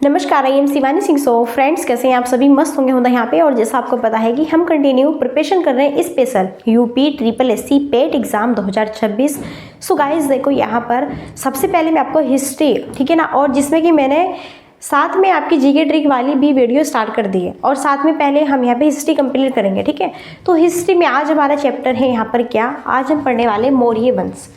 नमस्कार, I am Shivani Singh. So friends, कैसे हैं आप सभी? मस्त होंगे यहाँ पे। और जैसा आपको पता है कि हम कंटिन्यू प्रिपरेशन कर रहे हैं स्पेशल यूपी ट्रिपल एससी पेट एग्जाम 2026। सो गाइस देखो, यहाँ पर सबसे पहले मैं आपको हिस्ट्री, ठीक है ना, और जिसमें कि मैंने साथ में आपकी जीके ट्रिक वाली भी वीडियो स्टार्ट कर दी है, और साथ में पहले हम यहाँ पे हिस्ट्री कंप्लीट करेंगे, ठीक है। तो हिस्ट्री में आज हमारा चैप्टर है यहाँ पर क्या, आज हम पढ़ने वाले मौर्य वंश।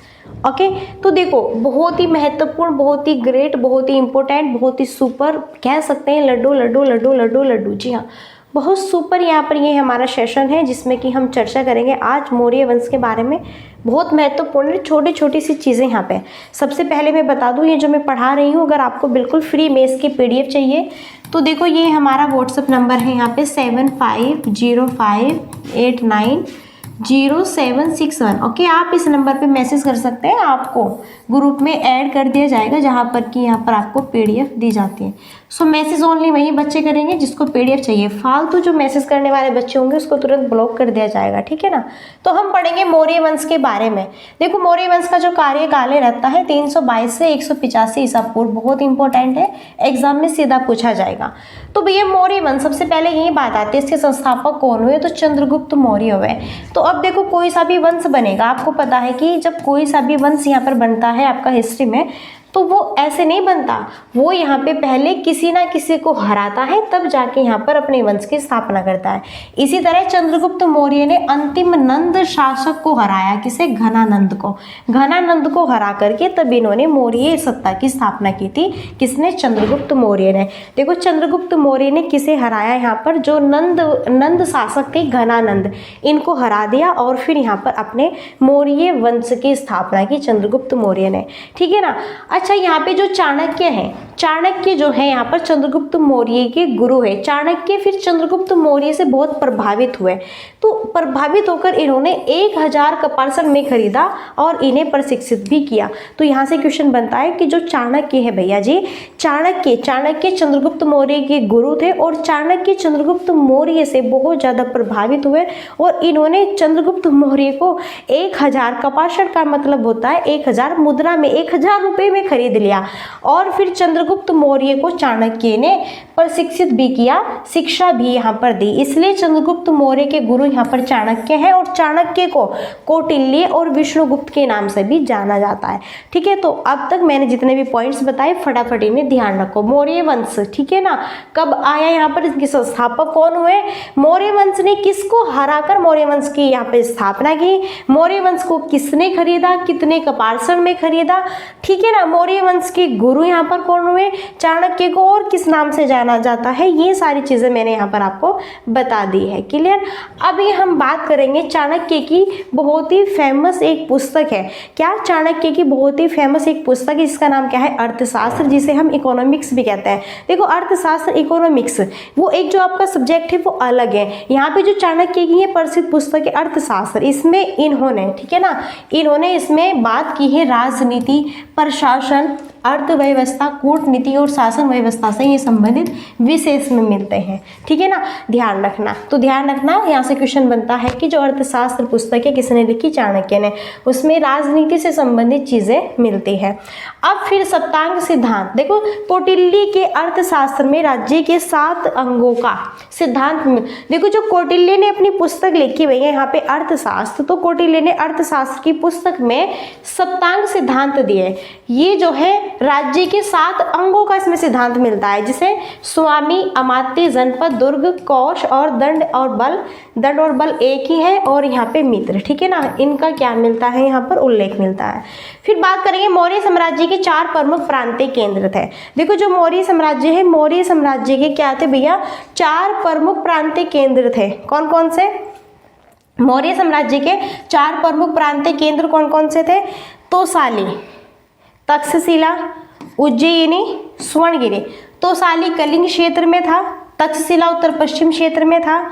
ओके तो देखो, बहुत ही महत्वपूर्ण, बहुत ही ग्रेट, बहुत ही इंपॉर्टेंट, बहुत ही सुपर कह सकते हैं। लड्डू लड्डू लड्डू लड्डू लड्डू, जी हाँ, बहुत सुपर यहाँ पर ये हमारा सेशन है जिसमें कि हम चर्चा करेंगे आज मौर्य वंश के बारे में। बहुत महत्वपूर्ण छोटी छोटी सी चीज़ें यहाँ पे। सबसे पहले मैं बता दूँ, ये जो मैं पढ़ा रही हूँ, अगर आपको बिल्कुल फ्री में इसकी PDF चाहिए तो देखो, ये हमारा व्हाट्सअप नंबर है यहाँ पे 7505890761। ओके, आप इस नंबर पे मैसेज कर सकते हैं, आपको ग्रुप में ऐड कर दिया जाएगा जहाँ पर कि यहाँ पर आपको PDF दी जाती है। सो मैसेज ओनली वही बच्चे करेंगे जिसको PDF चाहिए। फालतू जो मैसेज करने वाले बच्चे होंगे उसको तुरंत ब्लॉक कर दिया जाएगा, ठीक है ना। तो हम पढ़ेंगे मौर्य वंश के बारे में। देखो, मौर्य वंश का जो कार्यकाल रहता है 322 से 185 ईसा पूर्व। बहुत इंपॉर्टेंट है, एग्जाम में सीधा पूछा जाएगा। तो भैया मौर्य वंश, सबसे पहले यही बात आती है, इसके संस्थापक कौन हुए? तो चंद्रगुप्त मौर्य हुए। तो अब देखो, कोई सा भी वंश बनेगा, आपको पता है कि जब कोई सा भी वंश यहाँ पर बनता है आपका हिस्ट्री में, तो वो ऐसे नहीं बनता, वो यहाँ पे पहले किसी ना किसी को हराता है, तब जाके यहाँ पर अपने वंश की स्थापना करता है। इसी तरह चंद्रगुप्त मौर्य ने अंतिम नंद शासक को हराया। किसे? घनानंद को। घनानंद को हरा करके तब इन्होंने मौर्य सत्ता की स्थापना की थी। किसने? चंद्रगुप्त मौर्य ने। देखो, चंद्रगुप्त मौर्य ने किसे हराया? यहाँ पर जो नंद शासक थे घनानंद, इनको हरा दिया और फिर यहाँ पर अपने मौर्य वंश की स्थापना की चंद्रगुप्त मौर्य ने, ठीक है ना। अच्छा, यहाँ पे जो चाणक्य है, चाणक्य जो है यहाँ पर चंद्रगुप्त मौर्य के गुरु है। चाणक्य फिर चंद्रगुप्त मौर्य से बहुत प्रभावित हुए, तो प्रभावित होकर इन्होंने 1000 कपार्सन में खरीदा और इन्हें प्रशिक्षित भी किया। तो यहाँ से क्वेश्चन बनता है कि जो चाणक्य है भैया जी, चाणक्य चंद्रगुप्त मौर्य के गुरु थे, और चाणक्य चंद्रगुप्त मौर्य से बहुत ज़्यादा प्रभावित हुए और इन्होंने चंद्रगुप्त मौर्य को 1000 कपार्सन का मतलब होता है 1000 मुद्रा में, 1000 रुपये में खरीद लिया। और फिर चंद्रगुप्त मौर्य को चाणक्य ने प्रशिक्षित भी किया, शिक्षा भी यहाँ पर दी। इसलिए चंद्रगुप्त मौर्य के गुरु यहाँ पर चाणक्य है, और चाणक्य को कौटिल्य और विष्णुगुप्त के नाम से भी जाना जाता है, ठीक है। तो अब तक मैंने जितने भी पॉइंट्स बताए फटाफट इन्हें ध्यान रखो। मौर्य वंश, ठीक है ना, कब आया यहाँ पर, इसके संस्थापक कौन हुए? मौर्य वंश ने किसको हराकर मौर्य वंश की यहाँ पे स्थापना की? मौर्य वंश को किसने खरीदा, कितने कपार्सन में खरीदा, ठीक है ना। मौर्य वंश के गुरु यहाँ पर कौन हुए? चाणक्य को, और किस नाम से जाना जाता है, ये सारी चीजें मैंने यहाँ पर आपको बता दी है। क्लियर? अभी हम बात करेंगे चाणक्य की बहुत ही फेमस एक पुस्तक है। क्या? चाणक्य की बहुत ही फेमस एक पुस्तक है, जिसका नाम क्या है? अर्थशास्त्र, जिसे हम इकोनॉमिक्स भी कहते हैं। देखो, अर्थशास्त्र इकोनॉमिक्स वो एक जो आपका सब्जेक्ट है वो अलग है। यहाँ पे जो चाणक्य की ये प्रसिद्ध पुस्तक है अर्थशास्त्र, इसमें इन्होंने, ठीक है ना, इन्होंने इसमें बात की है राजनीति, प्रशासन, अर्थव्यवस्था, कूटनीति और शासन व्यवस्था से ये संबंधित विशेष में मिलते हैं, ठीक है ना। ध्यान रखना, तो ध्यान रखना, यहाँ से क्वेश्चन बनता है कि जो अर्थशास्त्र पुस्तक है किसने लिखी? चाणक्य ने। उसमें राजनीति से संबंधित चीजें मिलती है। अब फिर सप्तांग सिद्धांत, देखो कौटिल्य के अर्थशास्त्र में राज्य के 7 अंगों का सिद्धांत। देखो, जो कौटिल्य ने अपनी पुस्तक लिखी हुई है यहाँ पे अर्थशास्त्र, तो कौटिल्य ने अर्थशास्त्र की पुस्तक में सप्तांग सिद्धांत दिए। ये जो है राज्य के 7 अंगों का इसमें सिद्धांत मिलता है, जिसे स्वामी, अमात्य, जनपद, दुर्ग, कोश और दंड और बल। दंड और बल एक ही है, और यहाँ पे मित्र, ठीक है ना, इनका क्या मिलता है? यहाँ पर उल्लेख मिलता है। फिर बात करेंगे मौर्य साम्राज्य के 4 प्रमुख प्रांतीय केंद्र थे। देखो, जो मौर्य साम्राज्य है, मौर्य साम्राज्य के क्या थे भैया? 4 प्रमुख प्रांतीय केंद्र थे। कौन कौन से? मौर्य साम्राज्य के 4 प्रमुख प्रांतीय केंद्र कौन कौन से थे? तोसाली, तक्षशिला, उज्जयिनी, स्वर्णगिरी। तोसाली कलिंग क्षेत्र में था, तक्षशिला उत्तर पश्चिम क्षेत्र में था,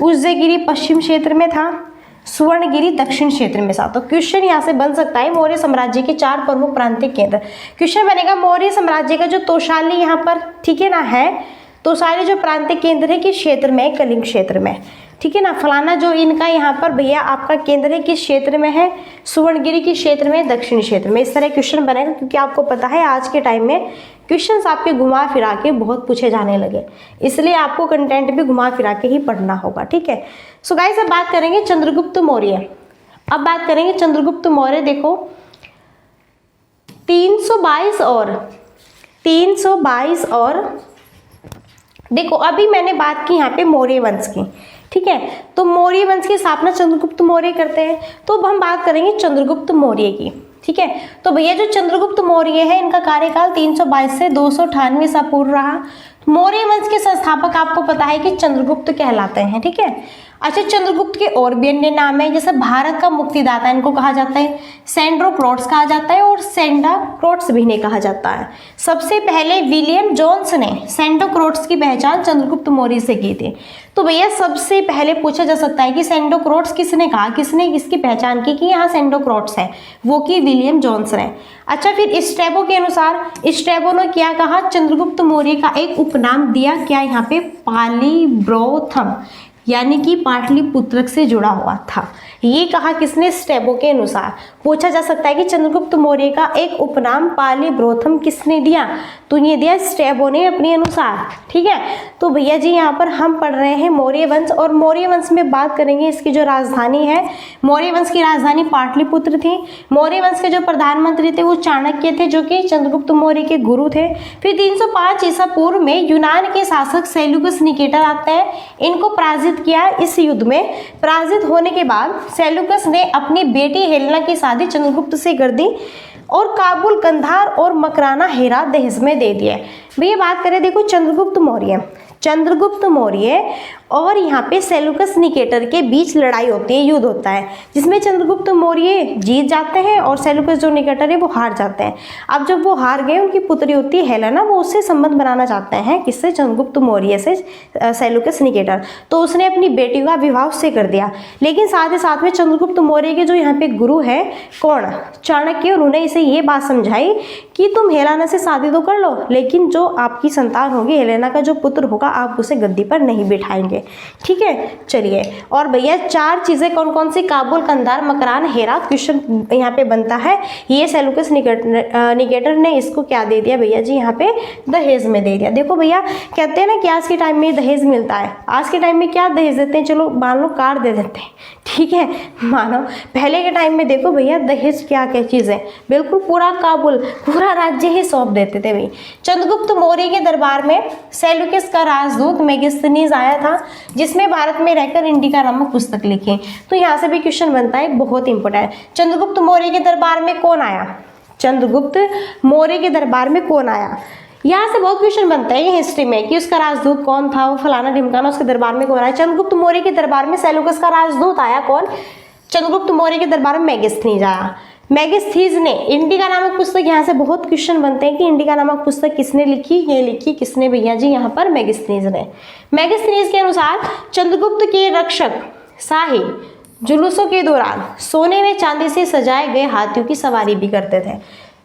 उज्जयगिरी पश्चिम क्षेत्र में था, स्वर्णगिरी दक्षिण क्षेत्र में था। तो क्वेश्चन यहाँ से बन सकता है मौर्य साम्राज्य के 4 प्रमुख प्रांतीय केंद्र। क्वेश्चन बनेगा मौर्य साम्राज्य का जो तोसाली यहाँ पर, ठीक है ना, है तोसाली जो प्रांतीय केंद्र है किस क्षेत्र में? कलिंग क्षेत्र में। ठीक है ना। फलाना जो इनका यहाँ पर भैया आपका केंद्र है किस क्षेत्र में है, सुवर्णगिरी किस क्षेत्र में, दक्षिणी क्षेत्र में। इस तरह क्वेश्चन बनेगा, क्योंकि आपको पता है आज के टाइम में क्वेश्चंस आपके घुमा फिरा के बहुत पूछे जाने लगे, इसलिए आपको कंटेंट भी घुमा फिरा के ही पढ़ना होगा, ठीक है। सो गाइस अब बात करेंगे चंद्रगुप्त मौर्य। अब बात करेंगे चंद्रगुप्त मौर्य। देखो 322 और देखो अभी मैंने बात की यहाँ पे मौर्य वंश की, ठीक है। तो मौर्य वंश की स्थापना चंद्रगुप्त मौर्य करते हैं। तो अब हम बात करेंगे चंद्रगुप्त मौर्य की, ठीक है। तो भैया जो चंद्रगुप्त मौर्य है इनका कार्यकाल 322 से 298 ईसा पूर्व रहा। मौर्य वंश के संस्थापक आपको पता है कि चंद्रगुप्त कहलाते हैं, ठीक है। अच्छा, चंद्रगुप्त के और भी अन्य नाम है, जैसे भारत का मुक्तिदाता इनको कहा जाता है, सेंड्रोक्रोट्स कहा जाता है और सेंडाक्रोट्स भी इन्हें कहा जाता है। सबसे पहले विलियम जोन्स ने सेंडोक्रोट्स की पहचान चंद्रगुप्त मौर्य से की थी। तो भैया सबसे पहले पूछा जा सकता है कि सेंडोक्रोट्स किसने कहा, किसने इसकी पहचान की कि यहाँ सेंडोक्रोट्स है, वो की विलियम जोन्स ने। अच्छा, फिर स्ट्रैबो के अनुसार स्ट्रैबो ने क्या कहा, चंद्रगुप्त मौर्य का एक उपनाम दिया, क्या यहाँ पे, पालीब्रोथम, यानी कि पाटलिपुत्र से जुड़ा हुआ था। ये कहा किसने, स्ट्रैबो के अनुसार। पूछा जा सकता है कि चंद्रगुप्त मौर्य का एक उपनाम पालीब्रोथम किसने दिया, तो ये दिया स्ट्रैबो ने अपने अनुसार, ठीक है। तो भैया जी यहाँ पर हम पढ़ रहे हैं मौर्य वंश, और मौर्य वंश में बात करेंगे इसकी जो राजधानी है, मौर्य वंश की राजधानी पाटलिपुत्र थी। मौर्य वंश के जो प्रधानमंत्री थे वो चाणक्य थे, जो कि चंद्रगुप्त मौर्य के गुरु थे। फिर 305 ईसा पूर्व में यूनान के शासक सेल्यूकस निकेटर आते हैं, इनको पराजित किया। इस युद्ध में पराजित होने के बाद सेल्यूकस ने अपनी बेटी हेलेना की शादी चंद्रगुप्त से कर दी और काबुल, कंधार और मकराना, हेरा दहेज में दे दिए। भैया बात करें, देखो चंद्रगुप्त मौर्य और यहाँ पे सेल्यूकस निकेटर के बीच लड़ाई होती है, युद्ध होता है, जिसमें चंद्रगुप्त मौर्य जीत जाते हैं और सेल्यूकस जो निकेटर है वो हार जाते हैं। अब जब वो हार गए, उनकी पुत्री होती है हेलेना, वो उससे संबंध बनाना चाहते हैं, किससे, चंद्रगुप्त मौर्य से, सेल्यूकस निकेटर। तो उसने अपनी बेटी का विवाह उससे कर दिया, लेकिन साथ ही साथ में चंद्रगुप्त मौर्य के जो यहाँ पे गुरु है, कौन, चाणक्य, उन्होंने इसे ये बात समझाई कि तुम हेलेना से शादी तो कर लो, लेकिन जो आपकी संतान होगी, हेलेना का जो पुत्र होगा, आप उसे गद्दी पर नहीं बिठाएंगे, ठीक है। चलिए, और भैया 4 चीजें कौन कौन सी, काबुल, कंधार, मकरान, हेरा, क्वेश्चन यहाँ पे बनता है। ये सेल्यूकस निकेटर ने इसको क्या दे दिया भैया जी, यहाँ पे दहेज में दे दिया। देखो भैया कहते हैं ना कि आज के टाइम में दहेज मिलता है, आज के टाइम में क्या दहेज देते हैं, चलो मान लो कार दे देते हैं, ठीक है, मानो। पहले के टाइम में देखो भैया दहेज क्या क्या चीज़ है, बिल्कुल पूरा काबुल, पूरा राज्य ही सौंप देते थे भाई। चंद्रगुप्त मौर्य के दरबार में सेल्यूकस का राजदूत मेगिस्तीनीज आया था, जिसमें भारत में रहकर इंडिका नामक पुस्तक लिखी। तो यहाँ से भी क्वेश्चन बनता है, बहुत इंपॉर्टेंट। चंद्रगुप्त मौर्य के दरबार में कौन आया, चंद्रगुप्त मौर्य के दरबार में कौन आया, यहाँ से बहुत क्वेश्चन बनता है ये हिस्ट्री में कि उसका राजदूत कौन था, वो फलाना ढिमकाना, उसके दरबार में कौन आया। चंद्रगुप्त मौर्य के दरबार में सेल्यूकस का राजदूत आया, कौन, चंद्रगुप्त मौर्य के दरबार में मेगिस्तीनीज आया। मेगिस्तीनीज ने इंडिका नामक पुस्तक, यहाँ से बहुत क्वेश्चन बनते हैं कि इंडिका नामक पुस्तक किसने लिखी, ये लिखी किसने भैया जी, यहाँ पर मेगिस्तीनीज ने। मेगिस्तीनीज के अनुसार चंद्रगुप्त के रक्षक शाही जुलूसों के दौरान सोने में चांदी से सजाए गए हाथियों की सवारी भी करते थे।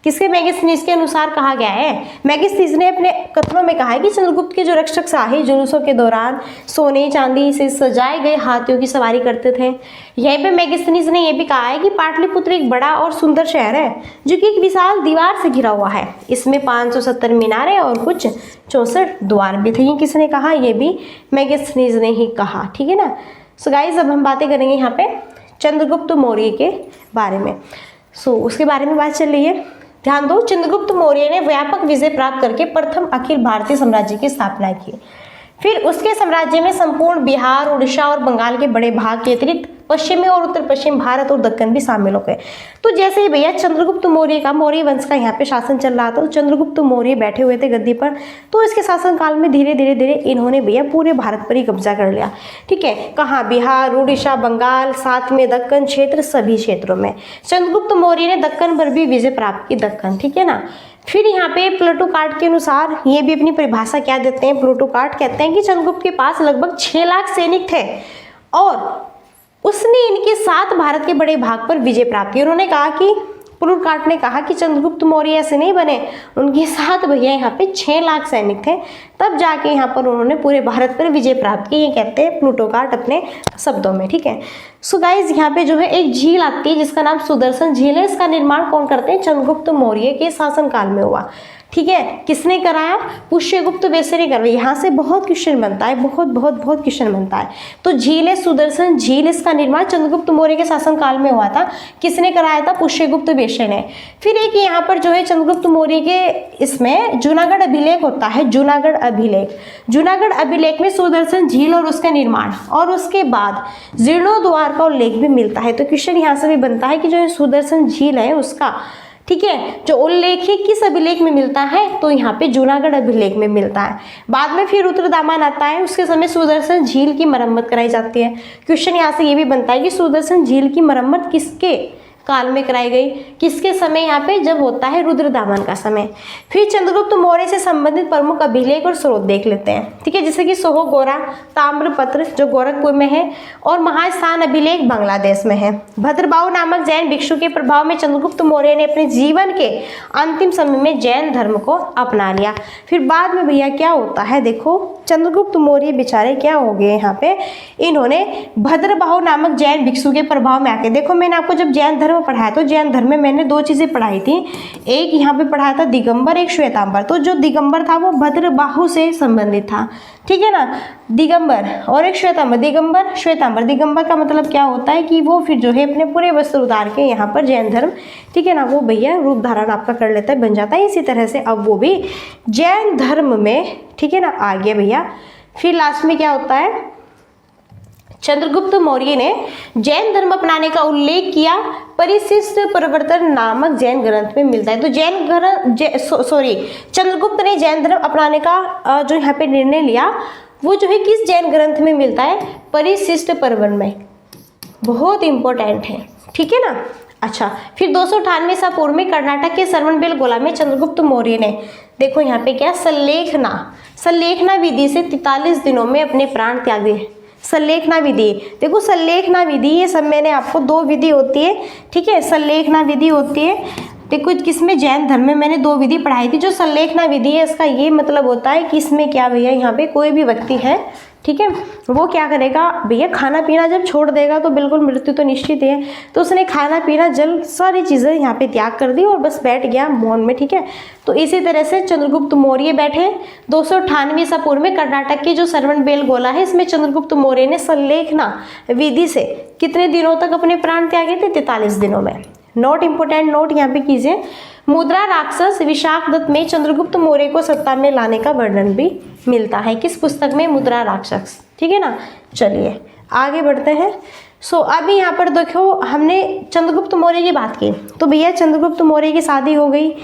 किसके, मेगिस्तीनीज के अनुसार कहा गया है। मेगिस्तीनीज ने अपने कथनों में कहा है कि चंद्रगुप्त के जो रक्षक शाही जुलूसों के दौरान सोने चांदी से सजाए गए हाथियों की सवारी करते थे। यहीं पे मेगिस्तीनीज ने यह भी कहा है कि पाटलिपुत्र एक बड़ा और सुंदर शहर है, जो कि एक विशाल दीवार से घिरा हुआ है। इसमें 570 मीनारें और कुछ 64 द्वार भी थे। ये किसने कहा, ये भी मेगिस्तीनीज ने ही कहा, ठीक है ना। सो गाइज अब हम बातें करेंगे यहाँ पे चंद्रगुप्त मौर्य के बारे में। उसके बारे में बात चल रही है, ध्यान दो। चंद्रगुप्त मौर्य ने व्यापक विजय प्राप्त करके प्रथम अखिल भारतीय साम्राज्य की स्थापना की। फिर उसके साम्राज्य में संपूर्ण बिहार, उड़ीसा और बंगाल के बड़े भाग के अतिरिक्त पश्चिमी और उत्तर पश्चिम भारत और दक्कन भी शामिल हो गए। तो जैसे ही भैया चंद्रगुप्त मौर्य का, मौर्य वंश का यहाँ पे शासन चल रहा था, तो चंद्रगुप्त मौर्य बैठे हुए थे गद्दी पर। तो इसके शासनकाल में धीरे धीरे इन्होंने भैया पूरे भारत पर ही कब्जा कर लिया, ठीक है। कहाँ, बिहार, उड़ीसा, बंगाल, साथ में दक्कन क्षेत्र, सभी क्षेत्रों में चंद्रगुप्त मौर्य ने दक्कन पर भी विजय प्राप्त की, दक्कन, ठीक है ना। फिर यहाँ पे प्लूटोकार्ट के अनुसार ये भी अपनी परिभाषा क्या देते हैं, प्लूटोकार्ट कहते हैं कि चंद्रगुप्त के पास लगभग 6 लाख सैनिक थे और उसने इनके साथ भारत के बड़े भाग पर विजय प्राप्त की। उन्होंने कहा कि पुलुरकार्ट ने कहा कि चंद्रगुप्त मौर्य ऐसे नहीं बने, उनके साथ भैया यहाँ पे 6 लाख सैनिक थे, तब जाके यहाँ पर उन्होंने पूरे भारत पर विजय प्राप्त की, ये कहते हैं प्लूटोकार्ट अपने शब्दों में, ठीक है। सो गाइज यहाँ पे जो है एक झील आती है जिसका नाम सुदर्शन झील है। इसका निर्माण कौन करते हैं? चंद्रगुप्त मौर्य के शासनकाल में हुआ, ठीक है। किसने कराया? पुष्यगुप्त वैश्य ने करवाया। यहाँ से बहुत क्वेश्चन बनता है, बहुत क्वेश्चन बनता है। तो झील है सुदर्शन झील, इसका निर्माण चंद्रगुप्त मौर्य के शासनकाल में हुआ था। किसने कराया था? पुष्यगुप्त वैश्य ने। फिर एक यहाँ पर जो है चंद्रगुप्त मौर्य के इसमें जूनागढ़ अभिलेख होता है, जूनागढ़ अभिलेख। जूनागढ़ अभिलेख में सुदर्शन झील और उसका निर्माण और उसके बाद जीर्णोद्वार का उल्लेख भी मिलता है। तो क्वेश्चन यहाँ से भी बनता है कि जो सुदर्शन झील है उसका, ठीक है, जो उल्लेख है किस अभिलेख में मिलता है? तो यहाँ पे जूनागढ़ अभिलेख में मिलता है। बाद में फिर रुद्रदामन आता है, उसके समय सुदर्शन झील की मरम्मत कराई जाती है। क्वेश्चन यहाँ से ये भी बनता है कि सुदर्शन झील की मरम्मत किसके काल में कराई गई, किसके समय? यहाँ पे जब होता है रुद्रदामन का समय। फिर चंद्रगुप्त मौर्य से संबंधित प्रमुख अभिलेख और स्रोत देख लेते हैं, ठीक है, जैसे कि सोहो गोरा ताम्रपत्र जो गोरखपुर में है और महास्थान अभिलेख बांग्लादेश में है। भद्रबाहु नामक जैन भिक्षु के प्रभाव में चंद्रगुप्त मौर्य ने अपने जीवन के अंतिम समय में जैन धर्म को अपना लिया। फिर बाद में भैया क्या होता है, देखो चंद्रगुप्त मौर्य बेचारे क्या हो गए यहाँ पे, इन्होंने भद्रबाहु नामक जैन भिक्षु के प्रभाव में आके, देखो मैंने आपको जब जैन धर्म पढ़ाया तो जैन धर्म में मैंने 2 चीजें पढ़ाई थी, एक यहाँ पे पढ़ाया था दिगंबर, एक श्वेतांबर। तो जो दिगंबर था वो भद्रबाहु से संबंधित था, ठीक है ना, दिगंबर, और एक श्वेतांबर, दिगंबर श्वेतांबर। दिगंबर का मतलब क्या होता है कि वो फिर जो है अपने पूरे वस्त्र उतार के यहाँ पर जैन धर्म, ठीक है ना, वो भैया रूप धारण आपका कर लेता है, बन जाता है। इसी तरह से अब वो भी जैन धर्म में, ठीक है ना, आ गया भैया। फिर लास्ट में क्या होता है, चंद्रगुप्त मौर्य ने जैन धर्म अपनाने का उल्लेख किया परिशिष्ट प्रवर्तन नामक जैन ग्रंथ में मिलता है। तो जैन ग्रंथ चंद्रगुप्त ने जैन धर्म अपनाने का जो यहाँ पे निर्णय लिया वो जो है किस जैन ग्रंथ में मिलता है? परिशिष्ट प्रवर्तन में। बहुत इंपॉर्टेंट है, ठीक है ना। अच्छा, फिर 298 ईसा पूर्व में कर्नाटक के श्रवणबेलगोला में चंद्रगुप्त मौर्य ने, देखो यहाँ पे क्या, सल्लेखना विधि से 43 दिनों में अपने प्राण त्याग दिए। सल्लेखना विधि, देखो सल्लेखना विधि, ये सब मैंने आपको 2 विधि होती है, ठीक है, सल्लेखना विधि होती है। देखो किसमें? जैन धर्म में मैंने 2 विधि पढ़ाई थी। जो सल्लेखना विधि है इसका ये मतलब होता है कि इसमें क्या भैया, यहाँ पे कोई भी व्यक्ति है, ठीक है, वो क्या करेगा भैया, खाना पीना जब छोड़ देगा तो बिल्कुल मृत्यु तो निश्चित है। तो उसने खाना पीना जल सारी चीज़ें यहाँ पे त्याग कर दी और बस बैठ गया मौन में, ठीक है। तो इसी तरह से चंद्रगुप्त मौर्य बैठे 298 ईसा पूर्व में कर्नाटक के जो श्रवणबेलगोला है इसमें चंद्रगुप्त मौर्य ने सल्लेखना विधि से कितने दिनों तक अपने प्राण त्यागे थे? 43 दिनों में। नोट इंपोर्टेंट नोट यहाँ पे कीजिए। मुद्रा राक्षस विशाखदत्त में चंद्रगुप्त मौर्य को सत्ता में लाने का वर्णन भी मिलता है। किस पुस्तक में? मुद्रा राक्षस, ठीक है ना। चलिए आगे बढ़ते हैं। अभी यहाँ पर देखो हमने चंद्रगुप्त मौर्य की बात की, तो भैया चंद्रगुप्त मौर्य की शादी हो गई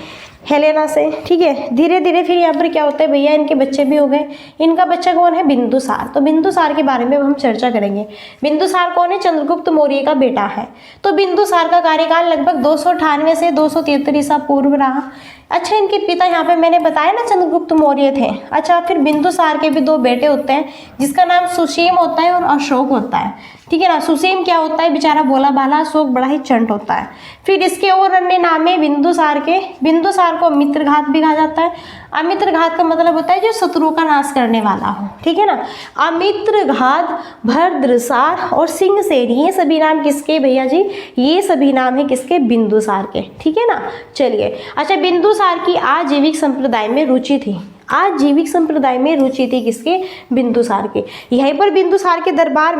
हेलेना से, ठीक है। धीरे धीरे फिर यहाँ पर क्या होता है भैया, इनके बच्चे भी हो गए। इनका बच्चा कौन है? बिंदुसार। तो बिंदुसार के बारे में हम चर्चा करेंगे। बिंदुसार कौन है? चंद्रगुप्त मौर्य का बेटा है। तो बिंदुसार का कार्यकाल लगभग 298 से 273 ईसा पूर्व रहा। अच्छा, इनके पिता यहाँ पे मैंने बताया ना चंद्रगुप्त मौर्य थे। अच्छा, फिर बिंदुसार के भी 2 बेटे होते हैं जिसका नाम सुसीम होता है और अशोक होता है, ठीक है ना। सुसीम क्या होता है? बेचारा भोला भाला, अशोक बड़ा ही चंट होता है। फिर इसके और अन्य नाम है बिंदुसार के। बिंदुसार को अमित्रघात भी कहा जाता है। अमित्रघात का मतलब होता है जो शत्रुओं का नाश करने वाला हो, ठीक है ना। अमित्रघात, भद्रसार और सिंहसेन, ये सभी नाम किसके भैया जी? ये सभी नाम है किसके? बिंदुसार के, ठीक है ना। चलिए, अच्छा, बिंदुसार की आजीविक संप्रदाय में रुचि थी। आजीविक संप्रदाय में रुचि थी किसके? बिंदुसार के। यहीं पर बिंदुसार के दरबार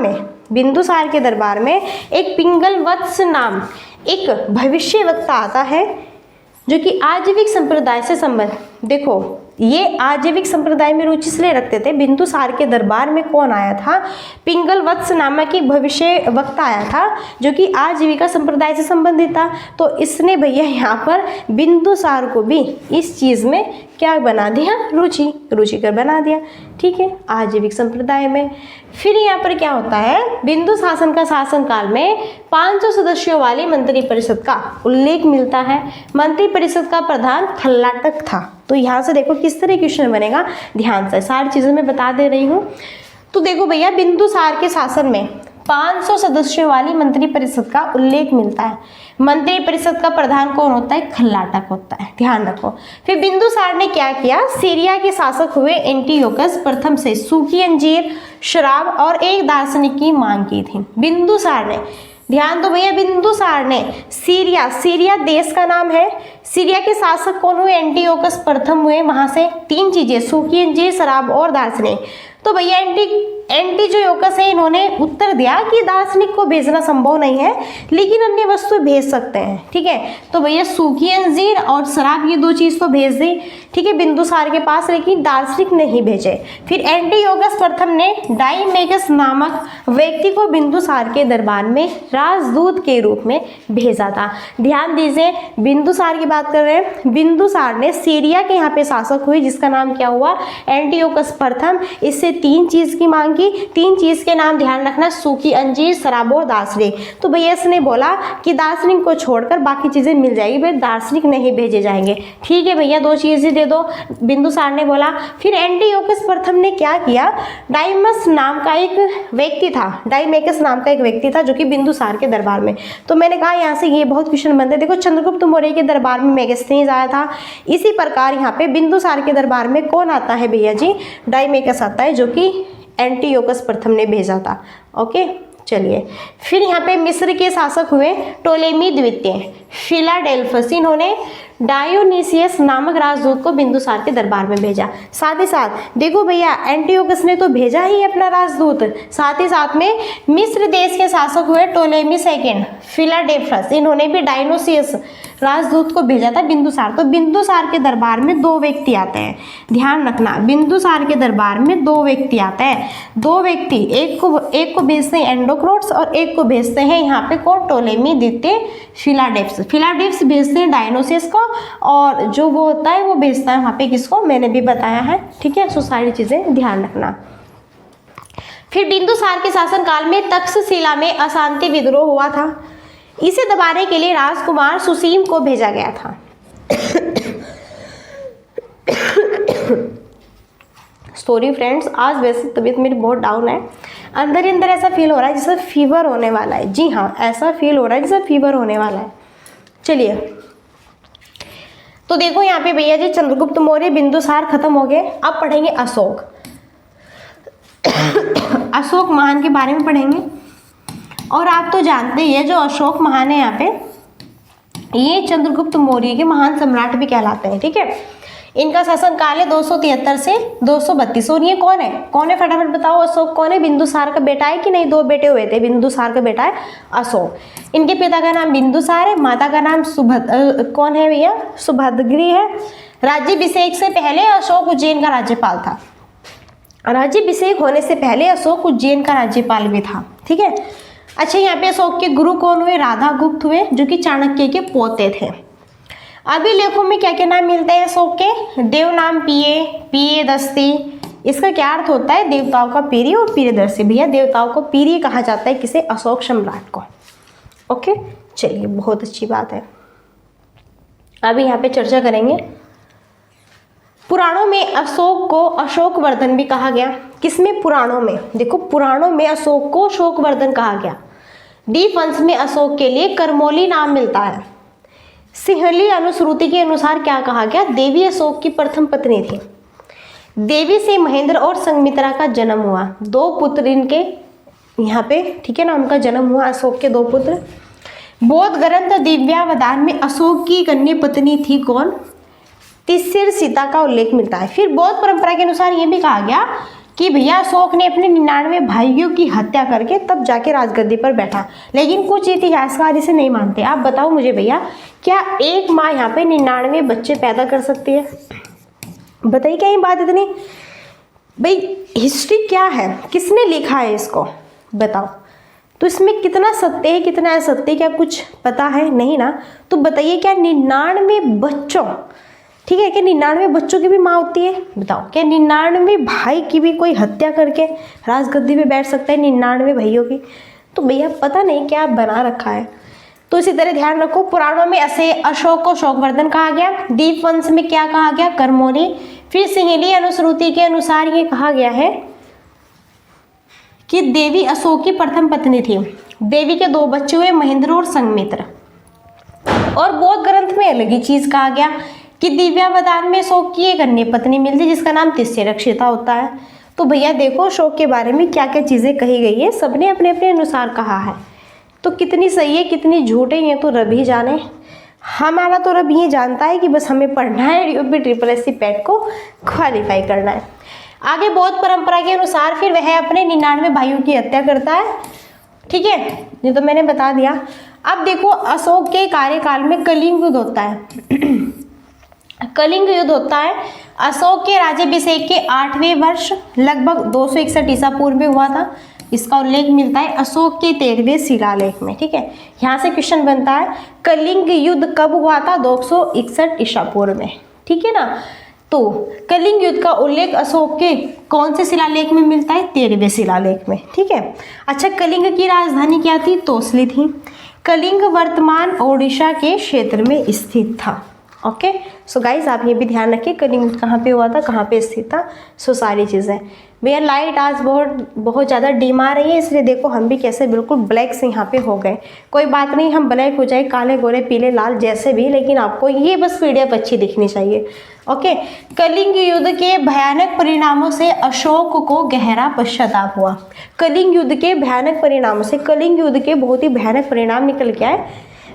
में एक पिंगल वत्स नाम एक भविष्य वक्ता आता है जो कि आजीविक संप्रदाय से संबंध, देखो ये आजीविक संप्रदाय में रुचि इसलिए रखते थे। बिंदुसार के दरबार में कौन आया था? पिंगल वत्स नामक एक भविष्य वक्ता आया था जो कि आजीविका संप्रदाय से संबंधित था। तो इसने भैया यहाँ पर बिंदुसार को भी इस चीज़ में क्या बना दिया? रुचिकर बना दिया, ठीक है, आजीविक संप्रदाय में। फिर यहाँ पर क्या होता है? बिंदु शासन का शासनकाल में 500 सदस्यों वाली मंत्री परिषद का उल्लेख मिलता है। मंत्री परिषद का प्रधान खल्लाटक था। तो यहाँ से देखो किस तरह क्वेश्चन बनेगा, ध्यान से सारी चीज़ें मैं बता दे रही हूँ। तो देखो भैया, बिंदुसार के शासन में 500 सदस्यों वाली मंत्रिपरिषद का उल्लेख मिलता है। मंत्रिपरिषद का प्रधान कौन होता है? खल्लाटक होता है, ध्यान रखो। फिर बिंदुसार ने क्या किया? सीरिया के शासक हुए एंटियोकस प्रथम से सूखी अंजीर, शराब और एक दार्शनिक की मांग की थी। बिंदुसार ने, ध्यान दो भैया, बिंदुसार ने सीरिया देश का नाम है। सीरिया के शासक कौन हुए? एंटियोकस प्रथम हुए। वहां से 3 चीजें, सूखी अंजीर, शराब और दार्शनिक। तो भैया एंटियोकस है, इन्होंने उत्तर दिया कि दार्शनिक को भेजना संभव नहीं है, लेकिन अन्य वस्तु भेज सकते हैं। ठीक है, तो भैया सूखी अंजीर और शराब, ये 2 चीज तो भेज दी, ठीक है, बिंदुसार के पास, लेकिन दार्शनिक नहीं भेजे। फिर एंटियोकस प्रथम ने डाइमेगस नामक व्यक्ति को बिंदुसार के दरबार में राजदूत के रूप में भेजा था। ध्यान दीजिए, बिंदुसार की बात कर रहे हैं। बिंदुसार ने सीरिया के यहाँ पे शासक हुए, जिसका नाम क्या हुआ? एंटियोकस प्रथम। इससे 3 चीज की मांग की। 3 चीज के नाम ध्यान रखना, सूखी अंजीर, शराब और दार्शनिक। तो भैया इसने बोला कि दार्शनिक को छोड़कर बाकी चीजें मिल जाएगी, भाई दार्शनिक नहीं भेजे जाएंगे। ठीक है भैया, 2 चीजें दे दो, बिंदुसार ने बोला। फिर एंटियोकस प्रथम ने क्या किया? डाइमेगस नाम का एक व्यक्ति था जो कि बिंदुसार के दरबार में, तो मैंने कहा यहाँ से ये बहुत क्वेश्चन बनते। देखो, चंद्रगुप्त मौर्य के दरबार में मेगास्थनीज आया था, इसी प्रकार यहाँ पे बिंदुसार के दरबार में कौन आता है भैया जी? डाइमेगस आता है, जो कि एंटियोकस प्रथम ने भेजा था। ओके, चलिए। फिर यहाँ पे मिस्र के शासक हुए टोलेमी द्वितीय फिलाडेल्फस। इन्होंने डायोनीसियस नामक राजदूत को बिंदुसार के दरबार में भेजा। साथ ही साथ देखो भैया, एंटियोकस ने तो भेजा ही अपना राजदूत, साथ ही साथ में मिस्र देश के शासक हुए टोलेमी सेकेंड फिलाडेल्फस, इन्होंने भी डायोनीसियस राजदूत को भेजा था बिंदुसार। तो बिंदुसार के दरबार में 2 व्यक्ति आते हैं, ध्यान रखना, बिंदुसार के दरबार में 2 व्यक्ति आते हैं। 2 व्यक्ति, एक को भेजते हैं एंडोक्रोट्स और एक को भेजते हैं यहाँ पे कौन? टोलेमी द्वितीय फिलाडेल्फस भेजते हैं डायोनीसियस को, और जो वो होता है वो भेजता है वहाँ पे किसको? मैंने भी बताया है। ठीक है, सो सारी चीजें ध्यान रखना। फिर बिंदुसार के शासनकाल में तक्षशिला में अशांति विद्रोह हुआ था। इसे दबाने के लिए राजकुमार सुसीम को भेजा गया था। सॉरी फ्रेंड्स, आज वैसे तबीयत मेरी बहुत डाउन है, अंदर ही अंदर ऐसा फील हो रहा है जैसे फीवर होने वाला है। जी हाँ, ऐसा फील हो रहा है जैसे फीवर होने वाला है। चलिए, तो देखो यहाँ पे भैया जी, चंद्रगुप्त मौर्य, बिंदुसार खत्म हो गए। अब पढ़ेंगे अशोक। अशोक महान के बारे में पढ़ेंगे। और आप तो जानते ही है, जो अशोक महान है यहाँ पे, ये चंद्रगुप्त मौर्य के महान सम्राट भी कहलाते हैं। ठीक है, इनका शासनकाल है 273 से 232। और ये कौन है फटाफट बताओ, अशोक कौन है? बिंदुसार का बेटा है कि नहीं? 2 बेटे हुए थे, बिंदुसार का बेटा है अशोक। इनके पिता का नाम बिंदुसार है, माता का नाम कौन है भैया? सुभद्री है। राज्याभिषेक से पहले अशोक उज्जैन का राज्यपाल था। राज्याभिषेक होने से पहले अशोक उज्जैन का राज्यपाल भी था। ठीक है, अच्छा, यहाँ पे अशोक के गुरु कौन हुए? राधागुप्त हुए, जो कि चाणक्य के पोते थे। अभिलेखों में क्या क्या नाम मिलते हैं अशोक के? देव नाम पियदर्शी। इसका क्या अर्थ होता है? देवताओं का पीरी और पीरदर्शी। भैया देवताओं को पीरी कहा जाता है किसे? अशोक सम्राट को। ओके, चलिए, बहुत अच्छी बात है। अभी यहाँ पे चर्चा करेंगे। पुराणों में अशोक को अशोकवर्धन भी कहा गया। किसमें? पुराणों में। देखो, पुराणों में अशोक को अशोकवर्धन कहा गया। दीप वंश में अशोक के लिए करमोली नाम मिलता है। सिंहली अनुश्रुति के अनुसार क्या कहा गया? देवी अशोक की प्रथम पत्नी थी। देवी से महेंद्र और संघमित्रा का जन्म हुआ। 2 पुत्र इनके यहाँ पे, ठीक है ना, उनका जन्म हुआ, अशोक के 2 पुत्र। बौद्ध ग्रंथ दिव्यावतार में अशोक की कन्या पत्नी थी कौन? तिस्सिर सीता का उल्लेख मिलता है। फिर बौद्ध परंपरा के अनुसार ये भी कहा गया कि भैया अशोक ने अपने 99 भाइयों की हत्या करके तब जाके राजगद्दी पर बैठा, लेकिन कुछ इतिहासकार इसे नहीं मानते। आप बताओ मुझे भैया, क्या एक माँ यहाँ पे 99 बच्चे पैदा कर सकती है? बताइए, क्या ये बात इतनी? भाई हिस्ट्री क्या है, किसने लिखा है इसको, बताओ। तो इसमें कितना सत्य है, कितना असत्य, क्या कुछ पता है? नहीं ना। तो बताइए, क्या 99 बच्चों, ठीक है, क्या 99 बच्चों की भी माँ होती है? बताओ, क्या 99 भाई की भी कोई हत्या करके राजगद्दी पे बैठ सकता है? 99 भाइयों की? तो भैया पता नहीं क्या बना रखा है। तो इसी तरह ध्यान रखो, पुराणों में ऐसे अशोक को अशोकवर्धन कहा गया। दीप वंश में क्या कहा गया? करमोली। फिर सिंहली अनुश्रुति के अनुसार ये कहा गया है कि देवी अशोक की प्रथम पत्नी थी। देवी के 2 बच्चे हुए, महेंद्र और संघमित्र। और बौद्ध ग्रंथ में अलग ही चीज कहा गया कि दिव्यावतार में अशोक की एक अन्य पत्नी मिलती जिसका नाम तिष्यरक्षिता होता है। तो भैया देखो अशोक के बारे में क्या क्या चीजें कही गई है, सबने अपने अपने अनुसार कहा है। तो कितनी सही है कितनी झूठ है ये तो रब ही जाने। हमारा तो रब ये जानता है कि बस हमें पढ़ना है, यूपी SSC पैट को क्वालिफाई करना है। आगे बौद्ध परंपरा के अनुसार फिर वह अपने 99 भाइयों की हत्या करता है। ठीक है, ये तो मैंने बता दिया। अब देखो अशोक के कार्यकाल में कलिंग युद्ध होता है। कलिंग युद्ध होता है अशोक के राज्याभिषेक के 8वें वर्ष लगभग 261 ईसा पूर्व में हुआ था। इसका उल्लेख मिलता है अशोक के 13वें शिलालेख में। ठीक है, यहाँ से क्वेश्चन बनता है कलिंग युद्ध कब हुआ था? 261 ईसा पूर्व में। ठीक है ना, तो कलिंग युद्ध का उल्लेख अशोक के कौन से शिलालेख में मिलता है? 13वें शिलालेख में। ठीक है, अच्छा कलिंग की राजधानी क्या थी? तोसली थी। कलिंग वर्तमान ओडिशा के क्षेत्र में स्थित था। ओके, सो गाइज आप ये भी ध्यान रखिए कलिंग युद्ध कहाँ पे हुआ था, कहाँ पे स्थित था। सो सारी चीज़ें। भैया लाइट आज बहुत ज़्यादा डिम आ रही है, इसलिए देखो हम भी कैसे बिल्कुल ब्लैक से यहाँ पे हो गए। कोई बात नहीं, हम ब्लैक हो जाए, काले गोरे पीले लाल जैसे भी, लेकिन आपको ये बस पीडीएफ अच्छी दिखनी चाहिए। ओके, कलिंग युद्ध के भयानक परिणामों से अशोक को गहरा पश्चाताप हुआ। कलिंग युद्ध के भयानक परिणामों से, कलिंग युद्ध के बहुत ही भयानक परिणाम निकल के आए,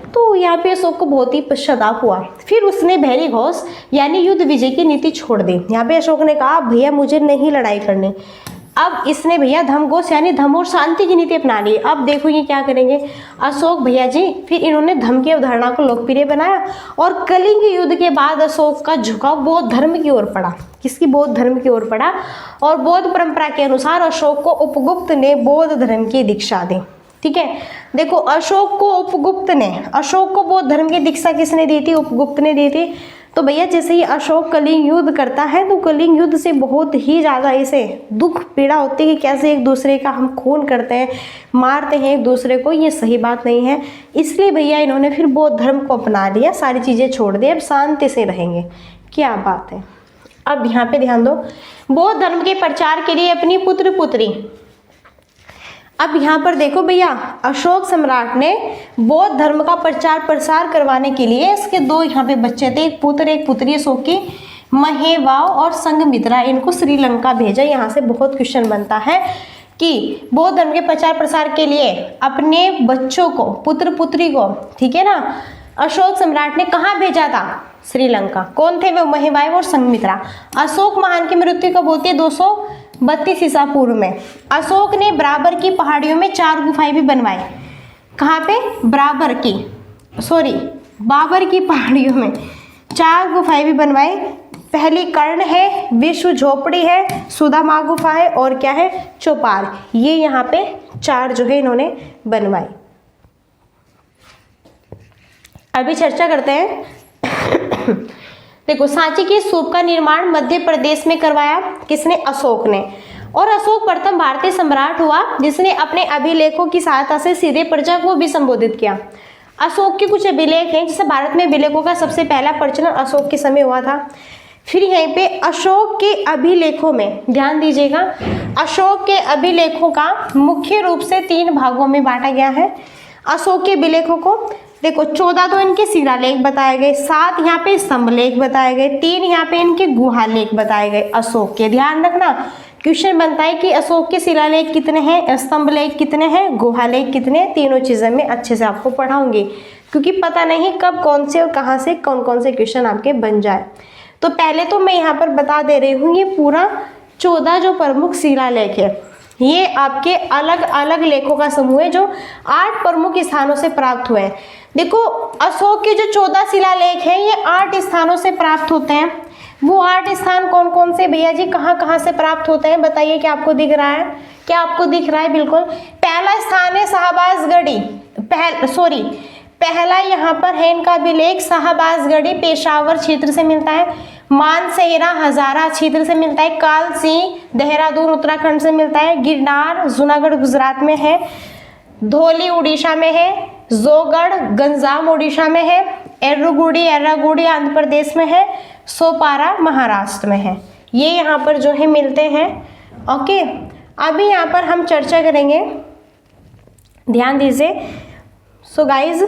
तो यहाँ पे अशोक को बहुत ही पश्चाताप हुआ। फिर उसने भैरी घोष यानी युद्ध विजय की नीति छोड़ दी। यहाँ पे अशोक ने कहा भैया मुझे नहीं लड़ाई करनी। अब इसने भैया धम्मघोष यानी धम्म और शांति की नीति अपना ली। अब देखो ये क्या करेंगे अशोक भैया जी, फिर इन्होंने धम्म की अवधारणा को लोकप्रिय बनाया और कलिंग युद्ध के बाद अशोक का झुकाव बौद्ध धर्म की ओर पड़ा। किसकी? बौद्ध धर्म की ओर पड़ा। और बौद्ध परंपरा के अनुसार अशोक को उपगुप्त ने बौद्ध धर्म की दीक्षा दी। ठीक है, देखो अशोक को उपगुप्त ने, अशोक को बौद्ध धर्म की दीक्षा किसने दी थी? उपगुप्त ने दी थी। तो भैया जैसे ही अशोक कलिंग युद्ध करता है तो कलिंग युद्ध से बहुत ही ज़्यादा इसे दुख पीड़ा होती है कि कैसे एक दूसरे का हम खून करते हैं, मारते हैं एक दूसरे को, ये सही बात नहीं है। इसलिए भैया इन्होंने फिर बौद्ध धर्म को अपना लिया, सारी चीज़ें छोड़ दी, अब शांति से रहेंगे। क्या बात है। अब यहाँ पे ध्यान दो, बौद्ध धर्म के प्रचार के लिए अपनी पुत्र पुत्री, अब यहाँ पर देखो भैया अशोक सम्राट ने बौद्ध धर्म का प्रचार प्रसार करवाने के लिए इसके 2 यहाँ पे बच्चे थे, एक पुत्र एक पुत्री अशोक की, महेवाव और संघमित्रा, इनको श्रीलंका भेजा। यहाँ से बहुत क्वेश्चन बनता है कि बौद्ध धर्म के प्रचार प्रसार के लिए अपने बच्चों को, पुत्र पुत्री को, ठीक है ना, अशोक सम्राट ने कहाँ भेजा था? श्रीलंका। कौन थे वे? महेवाव और संघमित्रा। अशोक महान की मृत्यु कब होती है? 232 ईसा पूर्व में। अशोक ने बराबर की पहाड़ियों में 4 गुफाएं भी बनवाई। कहाँ पे? बाबर की पहाड़ियों में 4 गुफाएं भी बनवाई। पहली कर्ण है, विश्व झोपड़ी है, सुदामा गुफा है और क्या है? चौपाल। ये यहाँ पे 4 जो है इन्होंने बनवाई। अभी चर्चा करते हैं। देखो सांची की स्तूप का निर्माण मध्य प्रदेश में करवाया किसने? अशोक ने। और अशोक प्रथम भारतीय सम्राट हुआ जिसने अपने अभिलेखों की सहायता से सीधे प्रजा को भी संबोधित किया। अशोक के कुछ अभिलेख हैं, जैसे भारत में अभिलेखों का सबसे पहला प्रचलन अशोक के समय हुआ था। फिर यहीं पे अशोक के अभिलेखों में ध्यान दीजिएगा, अशोक के अभिलेखों का मुख्य रूप से 3 भागों में बांटा गया है। अशोक के अभिलेखों को देखो 14 तो इनके शिलालेख बताए गए, 7 यहाँ पे स्तंभलेख बताए गए, 3 यहाँ पे इनके गुहालेख बताए गए अशोक के। ध्यान रखना क्वेश्चन बनता है कि अशोक के शिलालेख कितने हैं, स्तंभलेख कितने हैं, गुहालेख कितने, तीनों चीजें मैं अच्छे से आपको पढ़ाऊंगी क्योंकि पता नहीं कब कौन से और कहाँ से कौन से क्वेश्चन आपके बन जाए। तो पहले तो मैं यहाँ पर बता दे रही हूँ, ये पूरा 14 जो प्रमुख शिलालेख है ये आपके अलग अलग लेखों का समूह है जो 8 प्रमुख स्थानों से प्राप्त हुए हैं। देखो अशोक के जो 14 शिलालेख हैं ये 8 स्थानों से प्राप्त होते हैं। वो 8 स्थान कौन कौन से भैया जी, कहाँ कहाँ से प्राप्त होते हैं बताइए? क्या आपको दिख रहा है? क्या आपको दिख रहा है? बिल्कुल। पहला स्थान है शाहबाजगढ़ी, पहला यहाँ पर है इनका अभिलेख शाहबाजगढ़ी, पेशावर क्षेत्र से मिलता है। मानसेहरा हजारा क्षेत्र से मिलता है। कालसी देहरादून उत्तराखंड से मिलता है। गिरनार जूनागढ़ गुजरात में है। धौली उड़ीसा में है। जोगढ़ गंजाम उड़ीसा में है। एर्रागुड़ी आंध्र प्रदेश में है। सोपारा महाराष्ट्र में है। ये यहाँ पर जो है मिलते हैं। ओके, अभी यहाँ पर हम चर्चा करेंगे, ध्यान दीजिए। सो गाइज,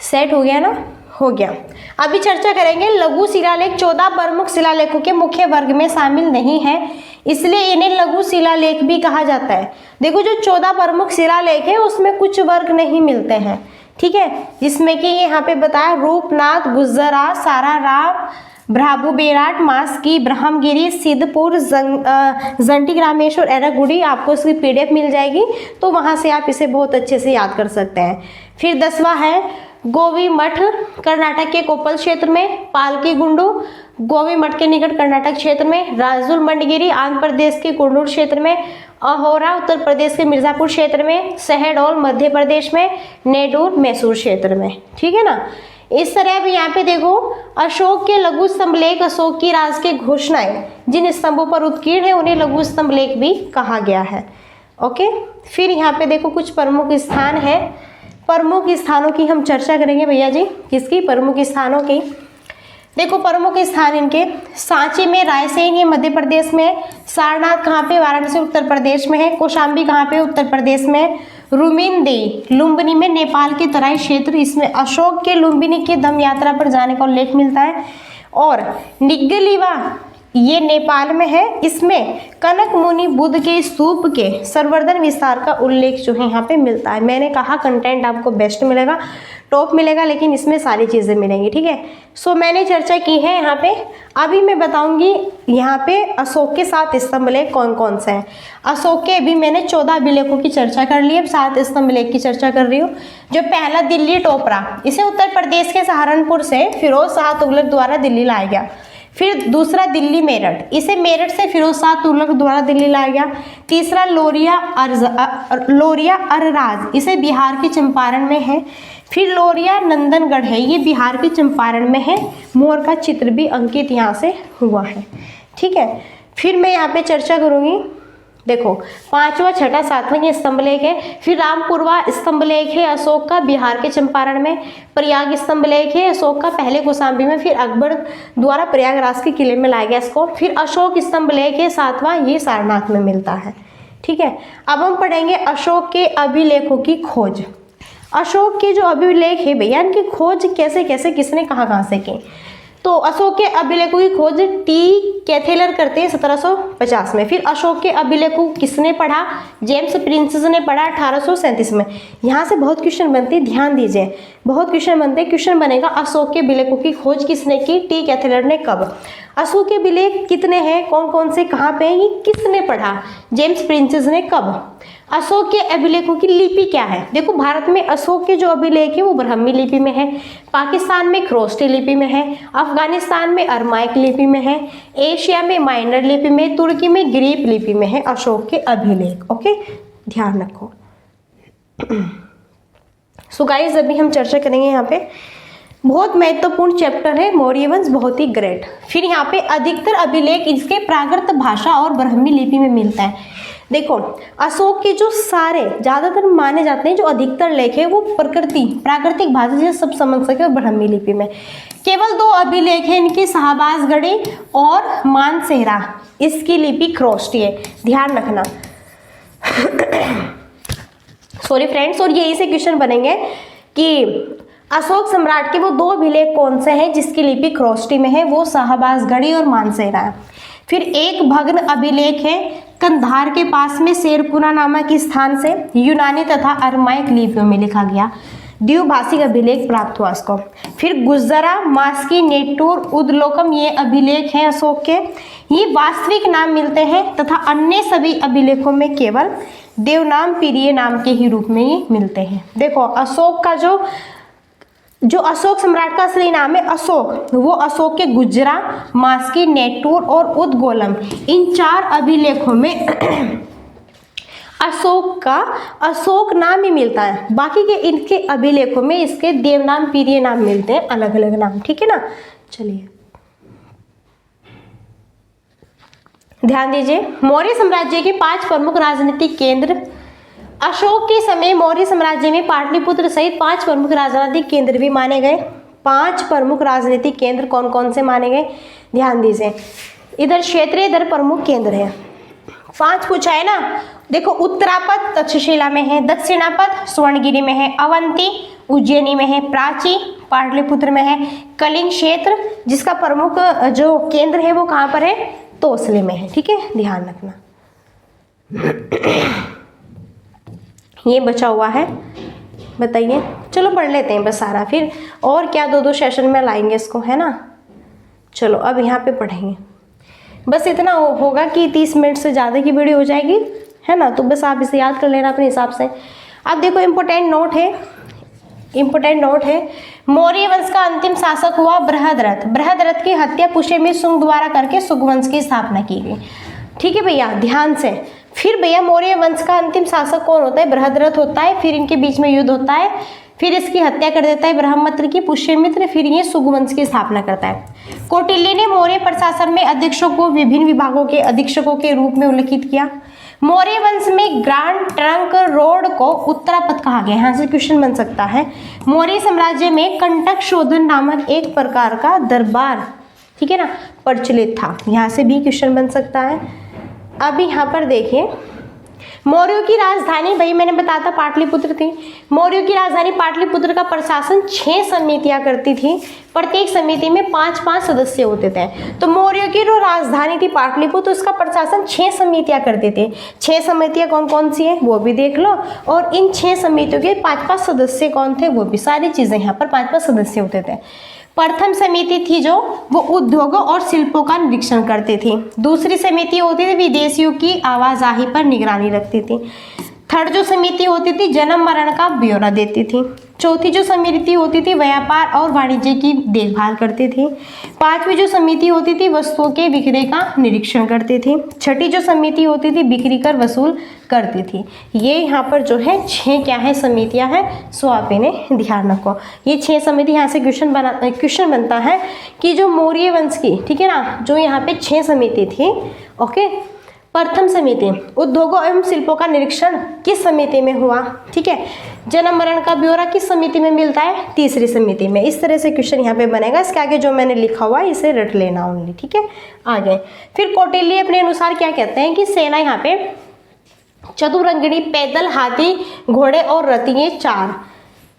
सेट हो गया ना, हो गया। अभी चर्चा करेंगे लघु शिलालेख 14 प्रमुख शिलालेखों के मुख्य वर्ग में शामिल नहीं है, इसलिए इन्हें लघु शिलालेख भी कहा जाता है। देखो जो 14 प्रमुख शिलालेख है उसमें कुछ वर्ग नहीं मिलते हैं, ठीक है, जिसमें कि यहाँ पे बताया रूपनाथ, गुजरा, साराराम, भ्राभु बेराट, मास्की, ब्रह्मगिरी, सिद्धपुर, जंटी रामेश्वर, एरागुड़ी। आपको इसकी पीडीएफ मिल जाएगी, तो वहां से आप इसे बहुत अच्छे से याद कर सकते हैं। फिर 10वां है गोवी मठ, कर्नाटक के कोप्पल क्षेत्र में, पालकी गुंडू गोवी मठ के निकट कर्नाटक क्षेत्र में, राजुल मंडगिरी आंध्र प्रदेश के कुंडूर क्षेत्र में, अहोरा उत्तर प्रदेश के मिर्जापुर क्षेत्र में, शहडोल मध्य प्रदेश में, नेडूर मैसूर क्षेत्र में, ठीक है ना। इस तरह भी यहाँ पे देखो अशोक के लघु स्तंभलेख, अशोक की राज के घोषणाएं जिन स्तंभों पर उत्कीर्ण है उन्हें लघु स्तंभलेख भी कहा गया है। ओके, फिर यहाँ पे देखो कुछ प्रमुख स्थान है, प्रमुख स्थानों की हम चर्चा करेंगे भैया जी। किसकी? प्रमुख स्थानों की। देखो प्रमुख स्थान इनके, सांची में, रायसेन ये मध्य प्रदेश में है, सारनाथ कहाँ पे? वाराणसी उत्तर प्रदेश में है, कौशाम्बी कहाँ पे? उत्तर प्रदेश में, रुमिनदेई लुम्बिनी में, नेपाल के तराई क्षेत्र, इसमें अशोक के लुम्बिनी की धम्म यात्रा पर जाने का उल्लेख मिलता है, और निगलीवा ये नेपाल में है, इसमें कनक मुनि बुद्ध के स्तूप के संवर्धन विस्तार का उल्लेख जो है यहाँ पे मिलता है। मैंने कहा कंटेंट आपको बेस्ट मिलेगा, टॉप मिलेगा, लेकिन इसमें सारी चीज़ें मिलेंगी, ठीक है। सो मैंने चर्चा की है यहाँ पे। अभी मैं बताऊंगी यहाँ पे अशोक के 7 स्तंभलेख कौन कौन से हैं। अशोक के अभी मैंने 14 अभिलेखों की चर्चा कर ली, अब 7 स्तंभलेख की चर्चा कर रही हूँ। जो पहला दिल्ली टोपरा, इसे उत्तर प्रदेश के सहारनपुर से फिरोज शाह तुगलक द्वारा दिल्ली लाया गया। फिर दूसरा दिल्ली मेरठ, इसे मेरठ से फिरोज शाह तुगलक द्वारा दिल्ली लाया गया। तीसरा लोरिया अरराज, इसे बिहार के चंपारण में है। फिर लोरिया नंदनगढ़ है, ये बिहार के चंपारण में है, मोर का चित्र भी अंकित यहाँ से हुआ है, ठीक है। फिर मैं यहाँ पे चर्चा करूँगी, देखो 5वां, 6वां, 7वां ये स्तंभलेख है। फिर रामपुरवा स्तंभलेख है अशोक का, बिहार के चंपारण में। प्रयाग स्तंभलेख है अशोक का, पहले कौशाम्बी में, फिर अकबर द्वारा प्रयागराज के किले में लाया गया इसको। फिर अशोक स्तंभलेख है 7वां, ये सारनाथ में मिलता है, ठीक है। अब हम पढ़ेंगे अशोक के अभिलेखों की खोज। अशोक के जो अभिलेख है भैया, इनकी खोज कैसे कैसे, किसने कहाँ से की? तो अशोक के अभिलेखों की खोज टी कैथेलर करते हैं 1750 में। फिर अशोक के अभिलेखों किसने पढ़ा? जेम्स प्रिंसेस ने पढ़ा 1837 में। यहाँ से बहुत क्वेश्चन बनते हैं, ध्यान दीजिए, बहुत क्वेश्चन बनते हैं। क्वेश्चन बनेगा अशोक के अभिलेखों की खोज किसने की? टी कैथेलर ने। कब? अशोक के अभिलेख कितने हैं, कौन कौन से, कहाँ पे हैं, ये किसने पढ़ा? जेम्स प्रिंसेस ने। कब? अशोक के अभिलेखों की लिपि क्या है? देखो भारत में अशोक के जो अभिलेख है वो ब्राह्मी लिपि में है, पाकिस्तान में खरोष्टी लिपि में है, अफगानिस्तान में अरमाइक लिपि में है, एशिया में माइनर लिपि में, तुर्की में ग्रीक लिपि में है अशोक के अभिलेख। ओके, ध्यान रखो। सो गाइस, अभी हम चर्चा करेंगे यहाँ पे, बहुत महत्वपूर्ण चैप्टर है मौर्य वंश, बहुत ही ग्रेट। फिर यहाँ पे अधिकतर अभिलेख इसके प्राकृत भाषा और ब्राह्मी लिपि में मिलता है। देखो अशोक के जो सारे ज्यादातर माने जाते हैं, जो अधिकतर लेख है वो प्राकृतिक भाषा से सब समझ सके और ब्राह्मी लिपि में। केवल 2 अभिलेख है इनके, शाहबाजगढ़ी और मानसेहरा, इसकी लिपि खरोष्टी है, ध्यान रखना। सॉरी फ्रेंड्स, और यही से क्वेश्चन बनेंगे कि अशोक सम्राट के वो 2 अभिलेख कौन से हैं जिसकी लिपि खरोष्टी में है? वो शाहबाजगढ़ी और मानसेहरा है। फिर एक भग्न अभिलेख है कंधार के पास में शेरपुरा नामक स्थान से, यूनानी तथा अरमाइक लिपियों में लिखा गया, द्विभाषिक अभिलेख प्राप्त हुआ इसको। फिर गुजरा, मास्की, नेटूर, उदलोकम ये अभिलेख हैं अशोक के, ये वास्तविक नाम मिलते हैं तथा अन्य सभी अभिलेखों में केवल देवनाम पीरिय नाम के ही रूप में ये मिलते हैं। देखो अशोक का जो अशोक सम्राट का असली नाम है अशोक, वो अशोक के गुजरा, मास्की, नेटूर और उदगोलम, इन 4 अभिलेखों में अशोक का अशोक नाम ही मिलता है। बाकी के इनके अभिलेखों में इसके देवनाम पीरिय नाम मिलते हैं, अलग अलग नाम, ठीक है ना। चलिए ध्यान दीजिए, मौर्य साम्राज्य के 5 प्रमुख राजनीतिक केंद्र। अशोक के समय मौर्य साम्राज्य में पाटलिपुत्र सहित 5 प्रमुख राजनीतिक केंद्र भी माने गए। 5 प्रमुख राजनीतिक केंद्र कौन कौन से माने गए? ध्यान दीजिए, इधर क्षेत्रीय, इधर प्रमुख केंद्र है। 5 पूछा है ना। देखो उत्तरापद तक्षशिला में है, दक्षिणापद स्वर्णगिरी में है, अवंती उज्जैनी में है, प्राची पाटलिपुत्र में है, कलिंग क्षेत्र जिसका प्रमुख जो केंद्र है वो कहाँ पर है, तोसले में है। ठीक है, ध्यान रखना। ये बचा हुआ है, बताइए। चलो पढ़ लेते हैं बस सारा, फिर और क्या 2-2 सेशन में लाएंगे इसको, है ना। चलो अब यहाँ पे पढ़ेंगे, बस इतना होगा कि 30 मिनट से ज़्यादा की वीडियो हो जाएगी, है ना। तो बस आप इसे याद कर लेना अपने हिसाब से। अब देखो इम्पोर्टेंट नोट है, मौर्य वंश का अंतिम शासक हुआ बृहद्रथ। बृहद्रथ की हत्या पुष्यमित्र शुंग द्वारा करके सुगवंश की स्थापना की गई। ठीक है भैया, ध्यान से। फिर भैया मौर्य वंश का अंतिम शासक कौन होता है, बृहद्रथ होता है। फिर इनके बीच में युद्ध होता है, फिर इसकी हत्या कर देता है ब्रह्मपुत्र की पुष्यमित्र, फिर ये सुगवंश की स्थापना करता है। कौटिल्य ने मौर्य प्रशासन में अधीक्षकों को विभिन्न विभागों के अधीक्षकों के रूप में उल्लेखित किया। मौर्य वंश में ग्रांड ट्रंक रोड को उत्तरापद कहा गया। यहाँ से क्वेश्चन बन सकता है। मौर्य साम्राज्य में कंटक शोधन नामक एक प्रकार का दरबार, ठीक है ना, प्रचलित था। यहाँ से भी क्वेश्चन बन सकता है। अब यहाँ पर देखिए, मौर्यों की राजधानी, भाई मैंने बताया था पाटलिपुत्र थी। मौर्यों की राजधानी पाटलिपुत्र का प्रशासन 6 समितियां करती थी। प्रत्येक समिति में 5-5 सदस्य होते थे। तो मौर्यों की जो राजधानी थी पाटलिपुत्र, उसका प्रशासन 6 समितियां करते थे। 6 समितियां कौन कौन सी है वो भी देख लो, और इन 6 समितियों के 5-5 सदस्य कौन थे वो भी, सारी चीजें यहाँ पर 5-5 सदस्य होते थे। प्रथम समिति थी जो वो उद्योगों और शिल्पों का निरीक्षण करती थी। दूसरी समिति होती थी विदेशियों की आवाजाही पर निगरानी रखती थी। थर्ड जो समिति होती थी जन्म मरण का ब्यौरा देती थी। चौथी जो समिति होती थी व्यापार और वाणिज्य की देखभाल करती थी। 5वीं जो समिति होती थी वस्तुओं के बिक्री का निरीक्षण करती थी। 6ठी जो समिति होती थी बिक्री कर वसूल करती थी। ये यहाँ पर जो है 6 क्या है समितियाँ हैं, सो आप इन्हें ध्यान रखो। ये 6 समिति यहाँ से क्वेश्चन बनता है कि जो मौर्य वंश की, ठीक है ना, जो यहाँ पे 6 समिति थी। ओके, प्रथम समिति उद्योगों एवं शिल्पों का निरीक्षण किस समिति में हुआ, ठीक है। जन्म मरण का ब्यौरा किस समिति में मिलता है, तीसरी समिति में। इस तरह से क्वेश्चन यहाँ पे बनेगा। इसके आगे जो मैंने लिखा हुआ है इसे रट लेना ओनली, ठीक है। आगे फिर कौटिल्य अपने अनुसार क्या कहते हैं कि सेना यहाँ पे चतुरंगिणी, पैदल, हाथी, घोड़े और रथ, ये 4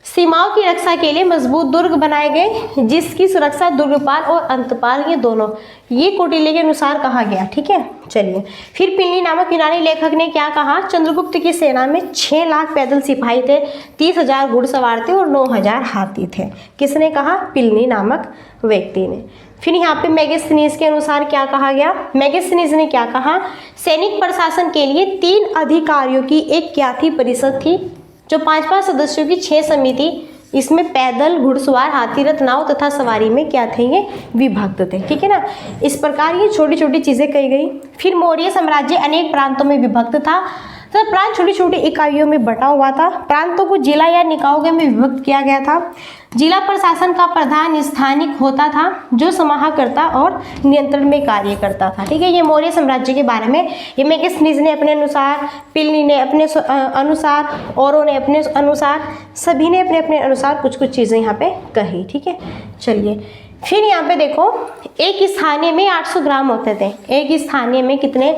सीमाओं की रक्षा के लिए मजबूत दुर्ग बनाए गए, जिसकी सुरक्षा दुर्गपाल और अंतपाल ये दोनों, ये कौटिल्य के अनुसार कहा गया। ठीक है, चलिए फिर प्लिनी नामक यूनानी लेखक ने क्या कहा, चंद्रगुप्त की सेना में 6 लाख पैदल सिपाही थे, 30,000 घुड़सवार थे और 9,000 हाथी थे। किसने कहा, प्लिनी नामक व्यक्ति ने। फिर यहाँ पे मेगास्थनीज के अनुसार क्या कहा गया, मेगास्थनीज ने क्या कहा, सैनिक प्रशासन के लिए 3 अधिकारियों की एक क्या थी, परिषद थी, जो 5-5 सदस्यों की 6 समिति, इसमें पैदल, घुड़सवार, हाथी, रथ, नाव तथा सवारी में क्या थे, ये विभक्त थे। ठीक है ना, इस प्रकार ये छोटी छोटी चीजें कही गई। फिर मौर्य साम्राज्य अनेक प्रांतों में विभक्त था, तो प्रांत छोटी छोटी इकाइयों में बटा हुआ था। प्रांतों को जिला या निकायों में विभक्त किया गया था। जिला प्रशासन का प्रधान स्थानिक होता था, जो समाहर्ता और नियंत्रण में कार्य करता था। ठीक है, ये मौर्य साम्राज्य के बारे में ये मेगास्थनीज ने अपने अनुसार, प्लिनी ने अपने अनुसार, औरों ने अपने अनुसार, सभी ने अपने अपने अनुसार कुछ कुछ चीज़ें यहाँ पे कही। ठीक है, चलिए फिर यहाँ पे देखो, एक स्थानीय में 800 ग्राम होते थे। एक स्थानीय में कितने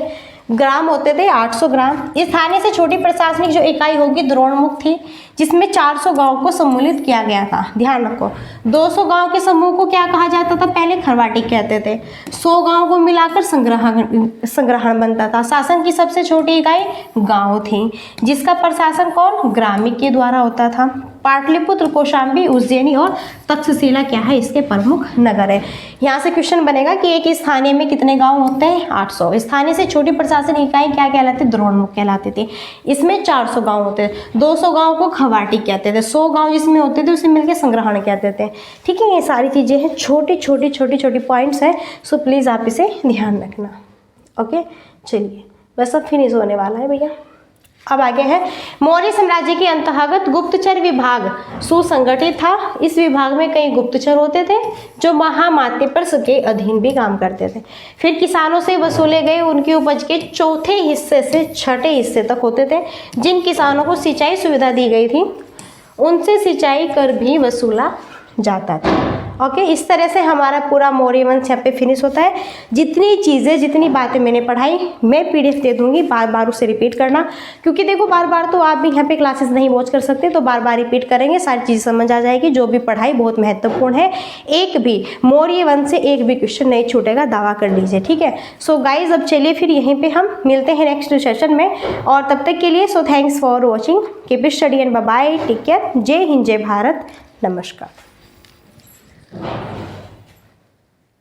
ग्राम होते थे, 800 ग्राम। स्थानीय से छोटी प्रशासनिक जो इकाई होगी द्रोणमुख थी, जिसमें 400 गांव को सम्मिलित किया गया था। ध्यान रखो, 200 गांव के समूह को क्या कहा जाता था, पहले खरवाटी कहते थे। 100 गांव को मिलाकर संग्रहण बनता था। शासन की सबसे छोटी इकाई गांव थी, जिसका प्रशासन कौन, ग्रामीण के द्वारा होता था। पाटलिपुत्र, कौशाम्बी, उज्जैनी और तक्षशिला क्या है, इसके प्रमुख नगर है। यहाँ से क्वेश्चन बनेगा कि एक स्थानीय में कितने गांव होते हैं, 800। स्थानीय से छोटी प्रशासन इकाई क्या कहलाते, द्रोणमुख कहलाते थे। इसमें 400 गांव होते थे। 200 गांव को खवाटी कहते थे। 100 गांव जिसमें होते थे उसे मिलकर संग्रहण कहते थे। ठीक है, ये सारी चीजें हैं, छोटी छोटी पॉइंट्स हैं, सो प्लीज आप इसे ध्यान रखना। ओके, चलिए बस अब फिनिश होने वाला है भैया। अब आगे है, मौर्य साम्राज्य के अंतर्गत गुप्तचर विभाग सुसंगठित था। इस विभाग में कई गुप्तचर होते थे, जो महामात्यपर्ष के अधीन भी काम करते थे। फिर किसानों से वसूले गए उनकी उपज के चौथे हिस्से से 6ठे हिस्से तक होते थे। जिन किसानों को सिंचाई सुविधा दी गई थी, उनसे सिंचाई कर भी वसूला जाता था। ओके, इस तरह से हमारा पूरा मौर्य वंश यहाँ पे फिनिश होता है। जितनी चीज़ें, जितनी बातें मैंने पढ़ाई मैं PDF दे दूंगी, बार बार उसे रिपीट करना, क्योंकि देखो बार बार तो आप भी यहाँ पे क्लासेस नहीं वॉच कर सकते, तो बार बार रिपीट करेंगे, सारी चीज़ समझ आ जाएगी। जो भी पढ़ाई बहुत महत्वपूर्ण है, एक भी मौर्य वंश से एक भी क्वेश्चन नहीं छूटेगा, दावा कर लीजिए, ठीक है। सो गाइज अब चलिए फिर यहीं पर हम मिलते हैं नेक्स्ट सेशन में, और तब तक के लिए so thanks for watching, keep study and bye bye, take care, जय हिंद जय भारत, नमस्कार।